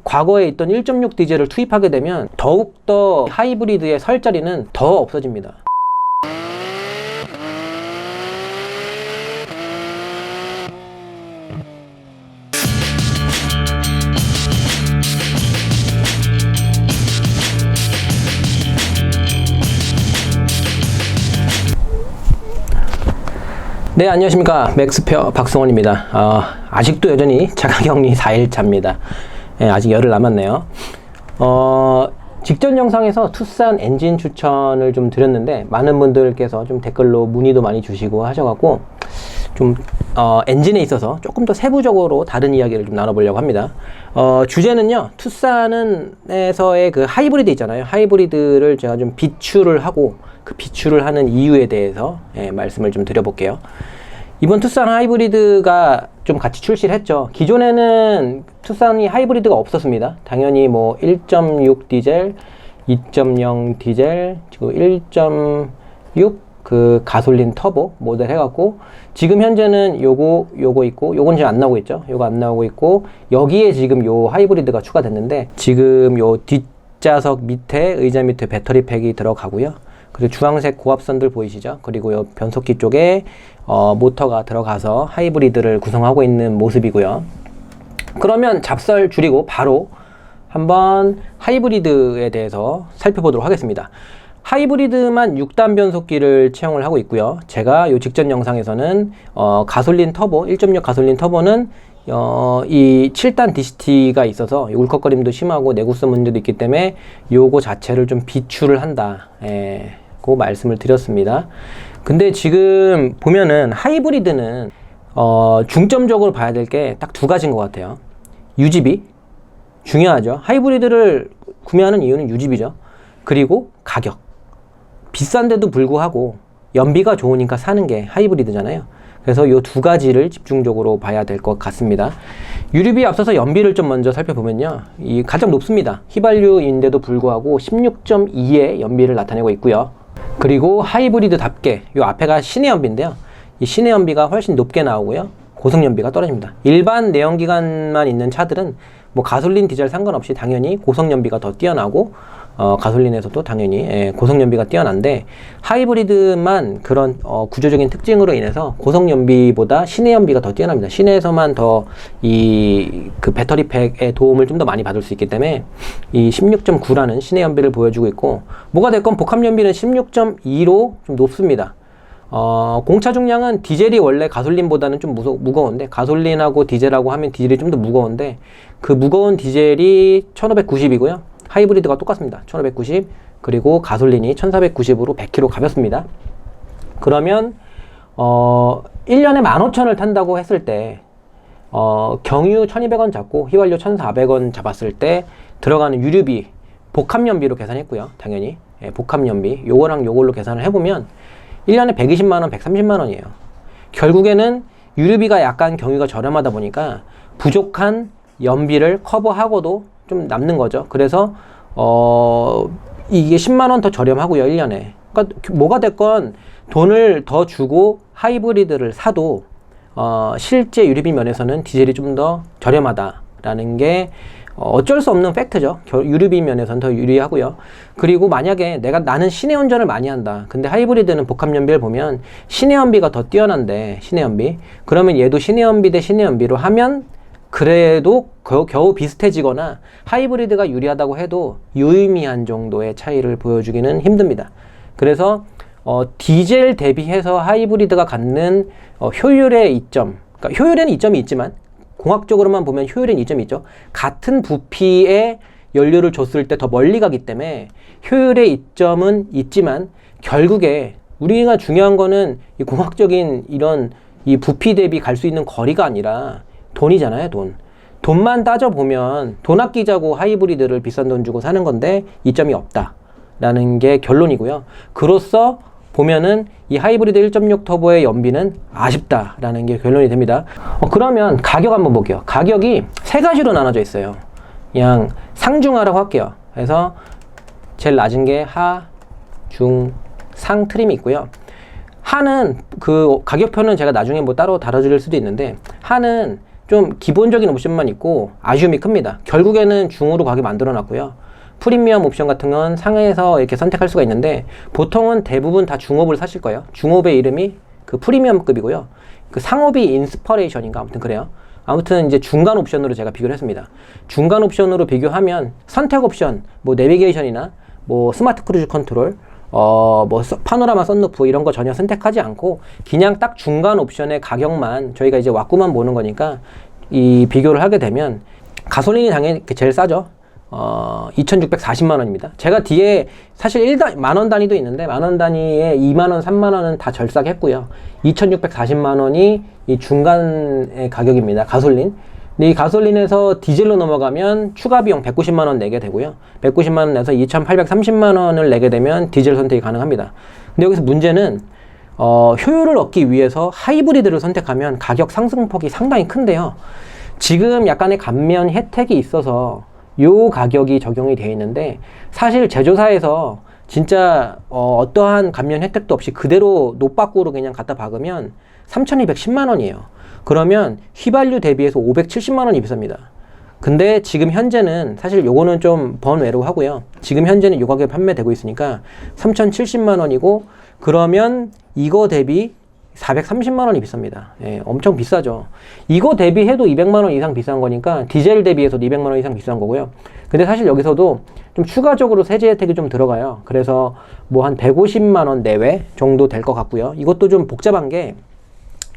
과거에 있던 1.6 디젤을 투입하게 되면 더욱더 하이브리드의 설 자리는 더 없어집니다. 네, 안녕하십니까. 맥스페어 박승원입니다. 아직도 여전히 자가격리 4일차입니다. 네, 아직 열흘 남았네요. 직전 영상에서 투싼 엔진 추천을 좀 드렸는데 많은 분들께서 좀 댓글로 문의도 많이 주시고 하셔갖고 좀 엔진에 있어서 조금 더 세부적으로 다른 이야기를 좀 나눠보려고 합니다. 주제는요, 투싼에서의 그 하이브리드 있잖아요. 하이브리드를 제가 좀 비추를 하고 그 비추를 하는 이유에 대해서 말씀을 좀 드려볼게요. 이번 투싼 하이브리드가 좀 같이 출시를 했죠. 기존에는 투싼이 하이브리드가 없었습니다. 당연히 뭐 1.6 디젤, 2.0 디젤, 그리고 1.6 그 가솔린 터보 모델 해갖고 지금 현재는 요거 있고 요건 지금 안 나오고 있죠. 요거 안 나오고 있고 여기에 지금 요 하이브리드가 추가됐는데 지금 요 뒷좌석 밑에 의자 밑에 배터리 팩이 들어가고요. 그리고 주황색 고압선들 보이시죠? 그리고 요 변속기 쪽에 모터가 들어가서 하이브리드를 구성하고 있는 모습이고요. 그러면 잡설 줄이고 바로 한번 하이브리드에 대해서 살펴보도록 하겠습니다. 하이브리드만 6단 변속기를 채용을 하고 있고요. 제가 요 직전 영상에서는 가솔린 터보, 1.6 가솔린 터보는 이 7단 DCT가 있어서 울컥거림도 심하고 내구성 문제도 있기 때문에 요거 자체를 좀 비추를 한다. 고 말씀을 드렸습니다. 근데 지금 보면은 하이브리드는 중점적으로 봐야 될 게 딱 두 가지인 것 같아요. 유지비 중요하죠. 하이브리드를 구매하는 이유는 유지비죠. 그리고 가격. 비싼데도 불구하고 연비가 좋으니까 사는 게 하이브리드잖아요. 그래서 이 두 가지를 집중적으로 봐야 될 것 같습니다. 유류비에 앞서서 연비를 좀 먼저 살펴보면요, 이 가장 높습니다. 휘발유인데도 불구하고 16.2의 연비를 나타내고 있고요. 그리고 하이브리드답게 이 앞에가 시내 연비인데요, 이 시내 연비가 훨씬 높게 나오고요, 고속 연비가 떨어집니다. 일반 내연기관만 있는 차들은 뭐 가솔린 디젤 상관없이 당연히 고속 연비가 더 뛰어나고 가솔린에서도 당연히 고속 연비가 뛰어난데 하이브리드만 그런 구조적인 특징으로 인해서 고속 연비보다 시내 연비가 더 뛰어납니다. 시내에서만 더 그 배터리 팩의 도움을 좀 더 많이 받을 수 있기 때문에 이 16.9라는 시내 연비를 보여주고 있고, 뭐가 됐건 복합 연비는 16.2로 좀 높습니다. 공차 중량은 디젤이 원래 가솔린보다는 좀 무거운데, 가솔린하고 디젤하고 하면 디젤이 좀 더 무거운데 그 무거운 디젤이 1590이고요. 하이브리드가 똑같습니다. 1590. 그리고 가솔린이 1490으로 100km 가볍습니다. 그러면 1년에 15,000을 탄다고 했을 때 경유 1200원 잡고 휘발유 1400원 잡았을 때 들어가는 유류비 복합연비로 계산했고요. 당연히 복합연비 요거랑 요걸로 계산을 해보면 1년에 120만원, 130만원이에요. 결국에는 유류비가 약간 경유가 저렴하다 보니까 부족한 연비를 커버하고도 좀 남는 거죠. 그래서 이게 10만원 더 저렴하고요, 1년에. 그러니까 뭐가 됐건 돈을 더 주고 하이브리드를 사도 실제 유류비 면에서는 디젤이 좀 더 저렴하다라는 게 어쩔 수 없는 팩트죠. 유류비 면에서는 더 유리하고요. 그리고 만약에 나는 시내 운전을 많이 한다. 근데 하이브리드는 복합 연비를 보면 시내 연비가 더 뛰어난데, 시내 연비. 그러면 얘도 시내 연비 대 시내 연비로 하면 그래도 겨우 비슷해지거나 하이브리드가 유리하다고 해도 유의미한 정도의 차이를 보여주기는 힘듭니다. 그래서 디젤 대비해서 하이브리드가 갖는 효율의 이점, 그러니까 효율에는 이점이 있지만 공학적으로만 보면 효율엔 이점이 있죠. 같은 부피의 연료를 줬을 때 더 멀리 가기 때문에 효율의 이점은 있지만 결국에 우리가 중요한 거는 이 공학적인 이런 이 부피 대비 갈 수 있는 거리가 아니라 돈이잖아요, 돈. 돈만 따져보면 돈 아끼자고 하이브리드를 비싼 돈 주고 사는 건데 이점이 없다라는 게 결론이고요. 그로써 보면은 이 하이브리드 1.6 터보의 연비는 아쉽다라는 게 결론이 됩니다. 그러면 가격 한번 볼게요. 가격이 세 가지로 나눠져 있어요. 그냥 상중하라고 할게요. 그래서 제일 낮은 게 하, 중, 상 트림이 있고요. 하는 그 가격표는 제가 나중에 뭐 따로 다뤄줄 수도 있는데, 하는 좀 기본적인 옵션만 있고 아쉬움이 큽니다. 결국에는 중으로 가게 만들어 놨고요. 프리미엄 옵션 같은 건 상해에서 이렇게 선택할 수가 있는데 보통은 대부분 다 중옵을 사실 거예요. 중옵의 이름이 그 프리미엄급이고요. 그 상옵이 인스퍼레이션인가 아무튼 그래요. 아무튼 이제 중간 옵션으로 제가 비교를 했습니다. 중간 옵션으로 비교하면 선택 옵션, 뭐 내비게이션이나 뭐 스마트 크루즈 컨트롤, 뭐 파노라마 썬루프 이런 거 전혀 선택하지 않고 그냥 딱 중간 옵션의 가격만 저희가 이제 왁구만 보는 거니까 이 비교를 하게 되면 가솔린이 당연히 제일 싸죠. 2,640만 원입니다. 제가 뒤에 사실 만원 단위도 있는데 만원 단위에 2만 원, 3만 원은 다 절삭했고요. 2,640만 원이 이 중간의 가격입니다. 가솔린. 근데 이 가솔린에서 디젤로 넘어가면 추가 비용 190만 원 내게 되고요. 190만 원 내서 2,830만 원을 내게 되면 디젤 선택이 가능합니다. 근데 여기서 문제는 효율을 얻기 위해서 하이브리드를 선택하면 가격 상승폭이 상당히 큰데요. 지금 약간의 감면 혜택이 있어서 요 가격이 적용이 되어 있는데 사실 제조사에서 진짜 어떠한 감면 혜택도 없이 그대로 노빠꾸로 그냥 갖다 박으면 3,210만 원이에요. 그러면 휘발유 대비해서 570만 원이 비쌉니다. 근데 지금 현재는 사실 요거는 좀 번외로 하고요. 지금 현재는 요 가격에 판매되고 있으니까 3,070만 원이고 그러면 이거 대비 430만 원이 비쌉니다. 예, 엄청 비싸죠. 이거 대비해도 200만 원 이상 비싼 거니까 디젤 대비해서도 200만 원 이상 비싼 거고요. 근데 사실 여기서도 좀 추가적으로 세제 혜택이 좀 들어가요. 그래서 뭐 한 150만 원 내외 정도 될 것 같고요. 이것도 좀 복잡한 게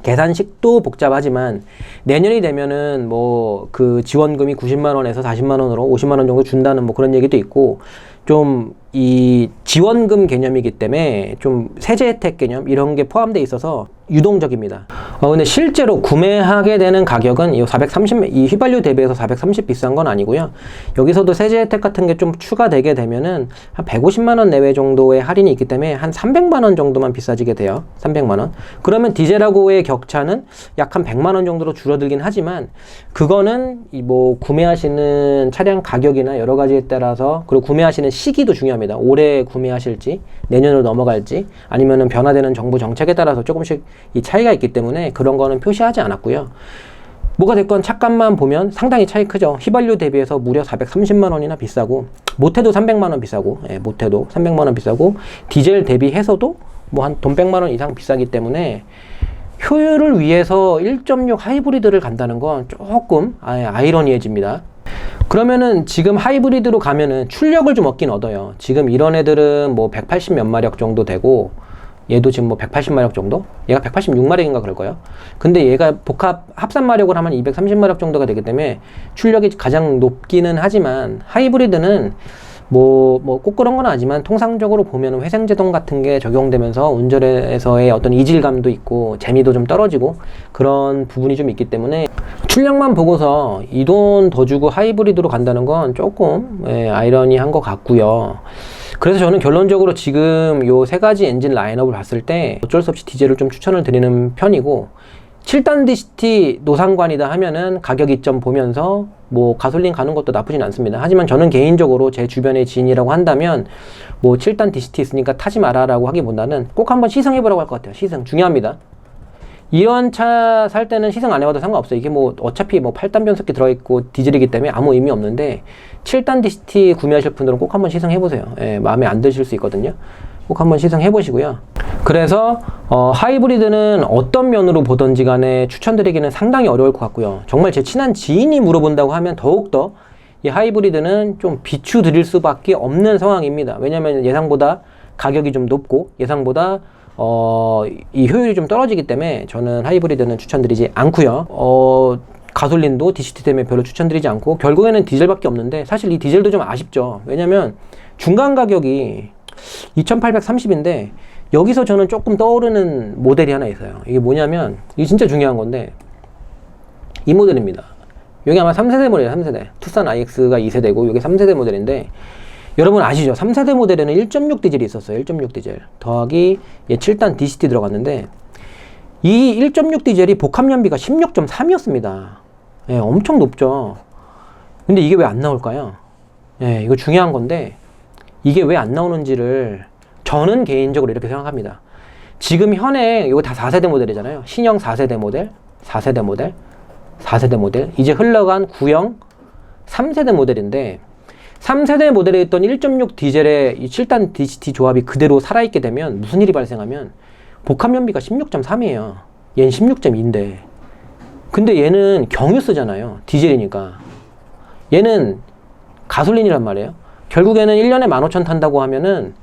계산식도 복잡하지만 내년이 되면은 뭐 그 지원금이 90만 원에서 40만 원으로 50만 원 정도 준다는 뭐 그런 얘기도 있고 좀 이 지원금 개념이기 때문에 좀 세제 혜택 개념 이런 게 포함되어 있어서 유동적입니다. 근데 실제로 구매하게 되는 가격은 이 휘발유 대비해서 430 비싼 건 아니고요. 여기서도 세제 혜택 같은 게 좀 추가되게 되면은 한 150만 원 내외 정도의 할인이 있기 때문에 한 300만 원 정도만 비싸지게 돼요. 300만 원. 그러면 디젤하고의 격차는 약 한 100만 원 정도로 줄어들긴 하지만 그거는 뭐 구매하시는 차량 가격이나 여러 가지에 따라서 그리고 구매하시는 시기도 중요합니다. 올해 구매하실지 내년으로 넘어갈지 아니면은 변화되는 정부 정책에 따라서 조금씩 이 차이가 있기 때문에 그런 거는 표시하지 않았고요. 뭐가 됐건 차값만 보면 상당히 차이 크죠. 휘발유 대비해서 무려 430만 원이나 비싸고 못해도 300만 원 비싸고 못해도 300만 원 비싸고 디젤 대비해서도 뭐 한 돈 100만 원 이상 비싸기 때문에 효율을 위해서 1.6 하이브리드를 간다는 건 조금 아이러니해집니다. 그러면은 지금 하이브리드로 가면은 출력을 좀 얻긴 얻어요. 지금 이런 애들은 뭐 180 몇 마력 정도 되고 얘도 지금 뭐 180마력 정도? 얘가 186마력인가 그럴 거예요. 근데 얘가 복합 합산 마력을 하면 230마력 정도가 되기 때문에 출력이 가장 높기는 하지만 하이브리드는 뭐 꼭 그런 건 아니지만 통상적으로 보면 회생제동 같은 게 적용되면서 운전에서의 어떤 이질감도 있고 재미도 좀 떨어지고 그런 부분이 좀 있기 때문에 출력만 보고서 이 돈 더 주고 하이브리드로 간다는 건 조금 아이러니한 것 같고요. 그래서 저는 결론적으로 지금 요 세 가지 엔진 라인업을 봤을 때 어쩔 수 없이 디젤을 좀 추천을 드리는 편이고 7단 DCT 노상관이다 하면은 가격 이점 보면서 뭐 가솔린 가는 것도 나쁘진 않습니다. 하지만 저는 개인적으로 제 주변의 지인이라고 한다면 뭐 7단 DCT 있으니까 타지 마라 라고 하기보다는 꼭 한번 시승해보라고 할 것 같아요. 시승 중요합니다. 이런 차 살 때는 시승 안 해봐도 상관없어요. 이게 뭐 어차피 뭐 8단 변속기 들어있고 디젤이기 때문에 아무 의미 없는데 7단 DCT 구매하실 분들은 꼭 한번 시승해보세요. 마음에 안 드실 수 있거든요. 꼭 한번 시승해보시고요. 그래서 하이브리드는 어떤 면으로 보던지 간에 추천드리기는 상당히 어려울 것 같고요. 정말 제 친한 지인이 물어본다고 하면 더욱더 이 하이브리드는 좀 비추드릴 수밖에 없는 상황입니다. 왜냐하면 예상보다 가격이 좀 높고 예상보다 이 효율이 좀 떨어지기 때문에 저는 하이브리드는 추천드리지 않고요. 가솔린도 DCT 때문에 별로 추천드리지 않고 결국에는 디젤밖에 없는데 사실 이 디젤도 좀 아쉽죠. 왜냐면 중간 가격이 2,830인데 여기서 저는 조금 떠오르는 모델이 하나 있어요. 이게 뭐냐면 이게 진짜 중요한 건데 이 모델입니다. 여기 아마 3세대 모델이에요. 3세대 투싼 IX가 2세대고 이게 3세대 모델인데 여러분 아시죠? 3세대 모델에는 1.6 디젤이 있었어요. 1.6 디젤 더하기 7단 DCT 들어갔는데 이 1.6 디젤이 복합연비가 16.3이었습니다. 엄청 높죠. 근데 이게 왜 안 나올까요? 이거 중요한 건데 이게 왜 안 나오는지를 저는 개인적으로 이렇게 생각합니다. 지금 현행 이거 다 4세대 모델이잖아요. 신형 4세대 모델, 4세대 모델, 4세대 모델, 이제 흘러간 구형 3세대 모델인데 3세대 모델에 있던 1.6 디젤의 이 7단 DCT 조합이 그대로 살아있게 되면 무슨 일이 발생하면 복합연비가 16.3이에요. 얘는 16.2인데 근데 얘는 경유 쓰잖아요. 디젤이니까. 얘는 가솔린이란 말이에요. 결국에는 1년에 15,000 탄다고 하면은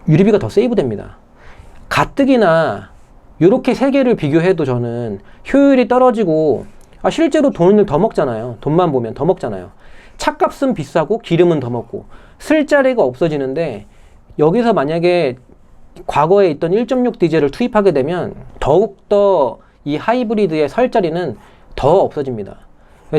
유리비가 더 세이브 됩니다. 가뜩이나 요렇게 세 개를 비교해도 저는 효율이 떨어지고 실제로 돈을 더 먹잖아요. 돈만 보면 더 먹잖아요. 차값은 비싸고 기름은 더 먹고 쓸 자리가 없어지는데 여기서 만약에 과거에 있던 1.6 디젤을 투입하게 되면 더욱더 이 하이브리드의 설 자리는 더 없어집니다.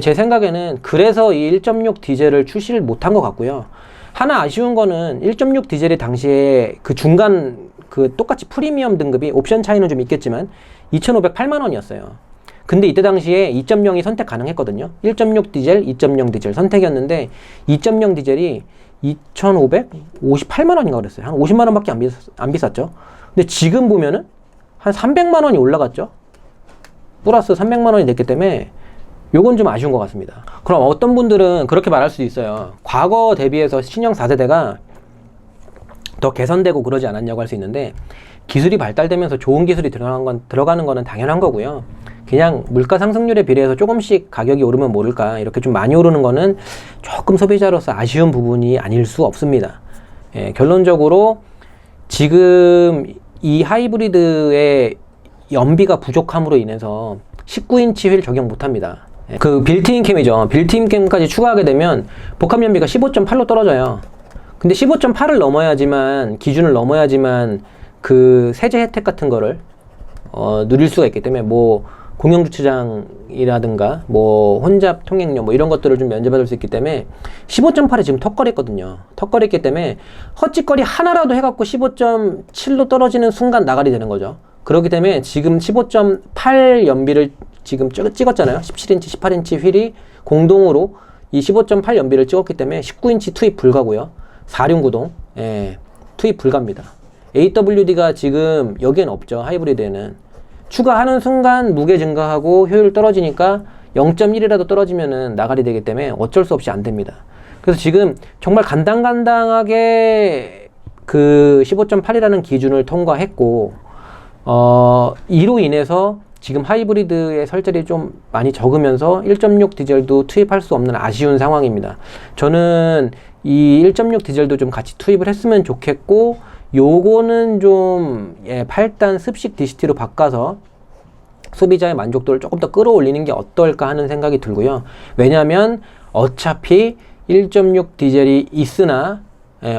제 생각에는 그래서 이 1.6 디젤을 출시를 못한 것 같고요. 하나 아쉬운 거는 1.6 디젤이 당시에 그 중간 그 똑같이 프리미엄 등급이 옵션 차이는 좀 있겠지만 2,508만 원이었어요. 근데 이때 당시에 2.0이 선택 가능했거든요. 1.6 디젤, 2.0 디젤 선택이었는데 2.0 디젤이 2,558만 원인가 그랬어요. 한 50만 원밖에 안 비쌌죠. 근데 지금 보면은 한 300만 원이 올라갔죠. 플러스 300만 원이 됐기 때문에 요건 좀 아쉬운 것 같습니다. 그럼 어떤 분들은 그렇게 말할 수도 있어요. 과거 대비해서 신형 4세대가 더 개선되고 그러지 않았냐고 할 수 있는데 기술이 발달되면서 좋은 기술이 들어가는 거는 당연한 거고요. 그냥 물가 상승률에 비례해서 조금씩 가격이 오르면 모를까 이렇게 좀 많이 오르는 거는 조금 소비자로서 아쉬운 부분이 아닐 수 없습니다. 결론적으로 지금 이 하이브리드의 연비가 부족함으로 인해서 19인치 휠 적용 못합니다. 그 빌트인 캠이죠. 빌트인 캠까지 추가하게 되면 복합 연비가 15.8로 떨어져요. 근데 15.8을 넘어야지만 기준을 넘어야지만 그 세제 혜택 같은 거를 누릴 수가 있기 때문에 뭐 공영주차장이라든가 뭐 혼잡 통행료 뭐 이런 것들을 좀 면제받을 수 있기 때문에 15.8에 지금 턱걸이 있거든요. 턱걸이 있기 때문에 헛짓거리 하나라도 해갖고 15.7로 떨어지는 순간 나가리 되는 거죠. 그렇기 때문에 지금 15.8 연비를 지금 찍었잖아요. 17인치, 18인치 휠이 공동으로 이 15.8 연비를 찍었기 때문에 19인치 투입 불가고요. 4륜구동 투입 불가입니다. AWD가 지금 여기엔 없죠. 하이브리드에는. 추가하는 순간 무게 증가하고 효율 떨어지니까 0.1이라도 떨어지면은 나가리 되기 때문에 어쩔 수 없이 안 됩니다. 그래서 지금 정말 간당간당하게 그 15.8이라는 기준을 통과했고 이로 인해서 지금 하이브리드의 설절이 좀 많이 적으면서 1.6 디젤도 투입할 수 없는 아쉬운 상황입니다. 저는 이 1.6 디젤도 좀 같이 투입을 했으면 좋겠고 요거는 좀 8단 습식 DCT로 바꿔서 소비자의 만족도를 조금 더 끌어올리는 게 어떨까 하는 생각이 들고요. 왜냐하면 어차피 1.6 디젤이 있으나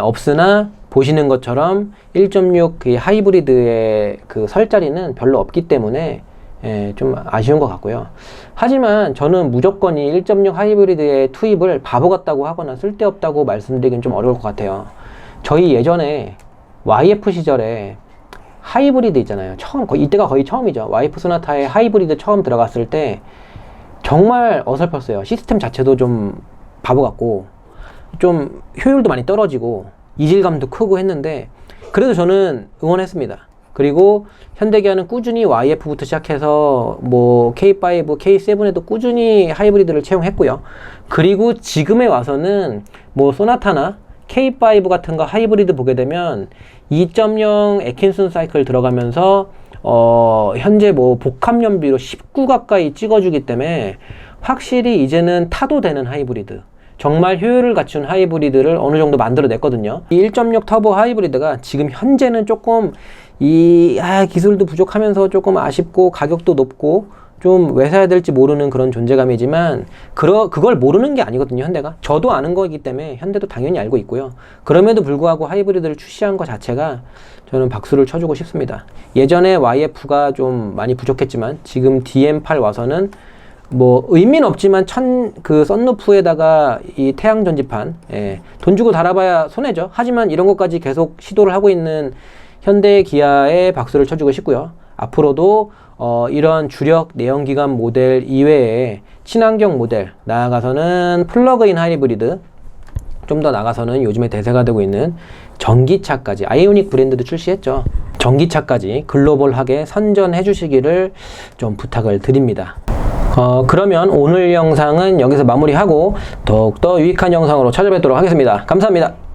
없으나 보시는 것처럼 1.6 그 하이브리드의 그 설 자리는 별로 없기 때문에 좀 아쉬운 것 같고요. 하지만 저는 무조건 이 1.6 하이브리드의 투입을 바보 같다고 하거나 쓸데없다고 말씀드리긴 좀 어려울 것 같아요. 저희 예전에 YF 시절에 하이브리드 있잖아요. 이때가 거의 처음이죠. YF 소나타에 하이브리드 처음 들어갔을 때 정말 어설펐어요. 시스템 자체도 좀 바보 같고 좀 효율도 많이 떨어지고 이질감도 크고 했는데 그래도 저는 응원했습니다. 그리고 현대기아는 꾸준히 YF부터 시작해서 뭐 K5, K7에도 꾸준히 하이브리드를 채용했고요. 그리고 지금에 와서는 뭐 소나타나 K5 같은 거 하이브리드 보게 되면 2.0 애킨슨 사이클 들어가면서 현재 뭐 복합 연비로 19 가까이 찍어주기 때문에 확실히 이제는 타도 되는 하이브리드, 정말 효율을 갖춘 하이브리드를 어느 정도 만들어냈거든요. 이 1.6 터보 하이브리드가 지금 현재는 조금 기술도 부족하면서 조금 아쉽고 가격도 높고 좀 왜 사야 될지 모르는 그런 존재감이지만 그걸 모르는 게 아니거든요. 현대가. 저도 아는 거이기 때문에 현대도 당연히 알고 있고요. 그럼에도 불구하고 하이브리드를 출시한 것 자체가 저는 박수를 쳐주고 싶습니다. 예전에 YF가 좀 많이 부족했지만 지금 DM8 와서는 뭐 의미는 없지만 그 썬루프에다가 이 태양 전지판 돈 주고 달아봐야 손해죠. 하지만 이런 것까지 계속 시도를 하고 있는 현대 기아에 박수를 쳐주고 싶고요. 앞으로도 이런 주력 내연기관 모델 이외에 친환경 모델, 나아가서는 플러그인 하이브리드, 좀 더 나가서는 요즘에 대세가 되고 있는 전기차까지, 아이오닉 브랜드도 출시했죠. 전기차까지 글로벌하게 선전해 주시기를 좀 부탁을 드립니다. 그러면 오늘 영상은 여기서 마무리하고 더욱더 유익한 영상으로 찾아뵙도록 하겠습니다. 감사합니다.